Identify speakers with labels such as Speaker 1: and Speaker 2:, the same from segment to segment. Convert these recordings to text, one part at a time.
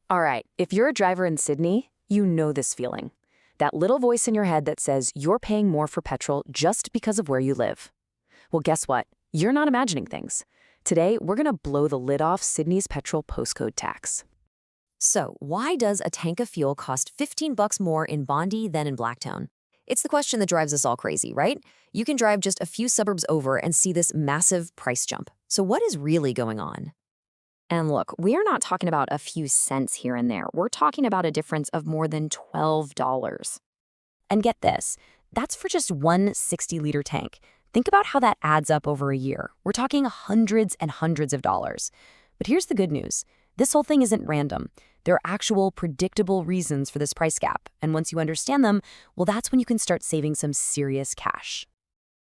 Speaker 1: All right, if you're a driver in Sydney, you know this feeling. That little voice in your head that says you're paying more for petrol just because of where you live. Well, guess what? You're not imagining things. Today, we're going to blow the lid off Sydney's petrol postcode tax.
Speaker 2: So, why does a tank of fuel cost $15 more in Bondi than in Blacktown? It's the question that drives us all crazy, right? You can drive just a few suburbs over and see this massive price jump. So what is really going on?
Speaker 3: And look, we are not talking about a few cents here and there. We're talking about a difference of more than $12. And get this, that's for just one 60-liter tank. Think about how that adds up over a year. We're talking hundreds and hundreds of dollars. But here's the good news. This whole thing isn't random. There are actual predictable reasons for this price gap. And once you understand them, well, that's when you can start saving some serious cash.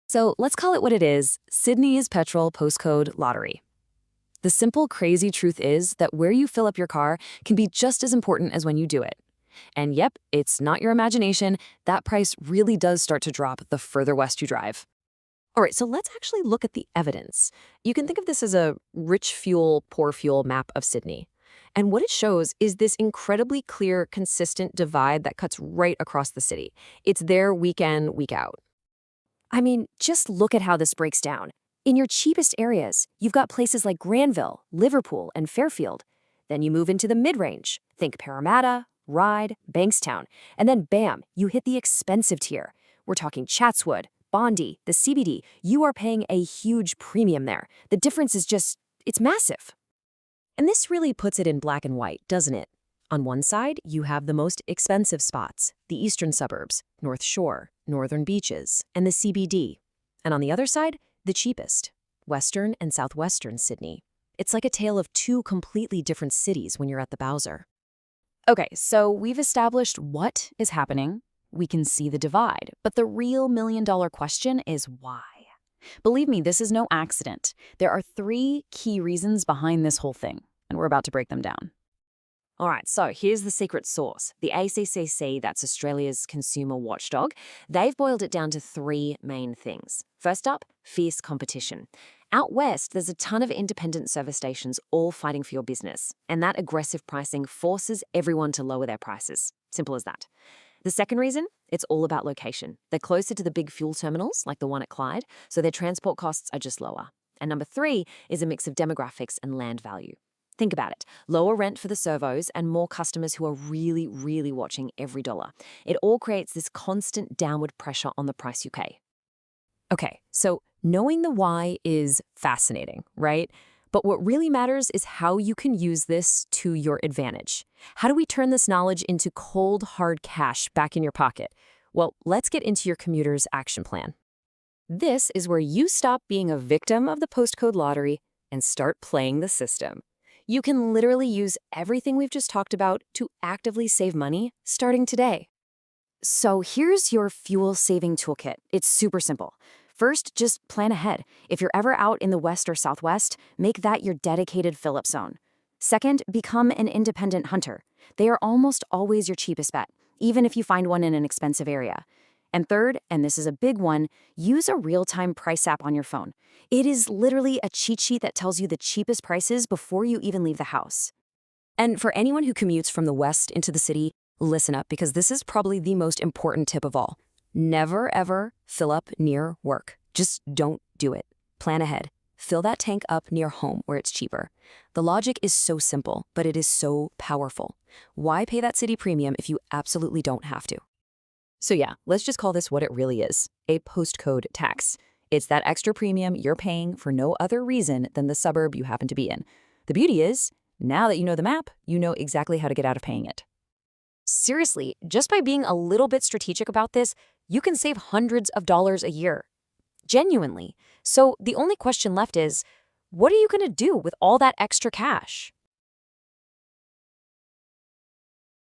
Speaker 3: So let's call it what it is, Sydney's petrol postcode lottery. The simple, crazy truth is that where you fill up your car can be just as important as when you do it. And yep, it's not your imagination. That price really does start to drop the further west you drive. All right, so let's actually look at the evidence. You can think of this as a rich fuel, poor fuel map of Sydney. And what it shows is this incredibly clear, consistent divide that cuts right across the city. It's there week in, week out. I mean, just look at how this breaks down. In your cheapest areas, you've got places like Granville, Liverpool, and Fairfield. Then you move into the mid-range. Think Parramatta, Ryde, Bankstown. And then bam, you hit the expensive tier. We're talking Chatswood, Bondi, the CBD. You are paying a huge premium there. The difference is just, it's massive. And this really puts it in black and white, doesn't it? On one side, you have the most expensive spots, the eastern suburbs, North Shore, northern beaches, and the CBD. And on the other side, the cheapest, western and southwestern Sydney. It's like a tale of two completely different cities when you're at the Bowser. Okay, so we've established what is happening. We can see the divide, but the real million-dollar question is why? Believe me, this is no accident. There are three key reasons behind this whole thing, and we're about to break them down. All right, so here's the secret sauce. The ACCC, that's Australia's consumer watchdog, they've boiled it down to three main things. First up, fierce competition. Out west, there's a ton of independent service stations all fighting for your business, and that aggressive pricing forces everyone to lower their prices. Simple as that. The second reason, it's all about location. They're closer to the big fuel terminals, like the one at Clyde, so their transport costs are just lower. And number three is a mix of demographics and land value. Think about it. Lower rent for the servos and more customers who are really, really watching every dollar. It all creates this constant downward pressure on the price you pay. Okay, so knowing the why is fascinating, right? But what really matters is how you can use this to your advantage. How do we turn this knowledge into cold, hard cash back in your pocket? Well, let's get into your commuter's action plan. This is where you stop being a victim of the postcode lottery and start playing the system. You can literally use everything we've just talked about to actively save money starting today. So here's your fuel saving toolkit. It's super simple. First, just plan ahead. If you're ever out in the west or southwest, make that your dedicated fill-up zone. Second, become an independent hunter. They are almost always your cheapest bet, even if you find one in an expensive area. And third, and this is a big one, use a real-time price app on your phone. It is literally a cheat sheet that tells you the cheapest prices before you even leave the house. And for anyone who commutes from the west into the city, listen up, because this is probably the most important tip of all. Never, ever fill up near work. Just don't do it. Plan ahead. Fill that tank up near home where it's cheaper. The logic is so simple, but it is so powerful. Why pay that city premium if you absolutely don't have to? So yeah, let's just call this what it really is, a postcode tax. It's that extra premium you're paying for no other reason than the suburb you happen to be in. The beauty is, now that you know the map, you know exactly how to get out of paying it. Seriously, just by being a little bit strategic about this, you can save hundreds of dollars a year. Genuinely. So the only question left is, what are you going to do with all that extra cash?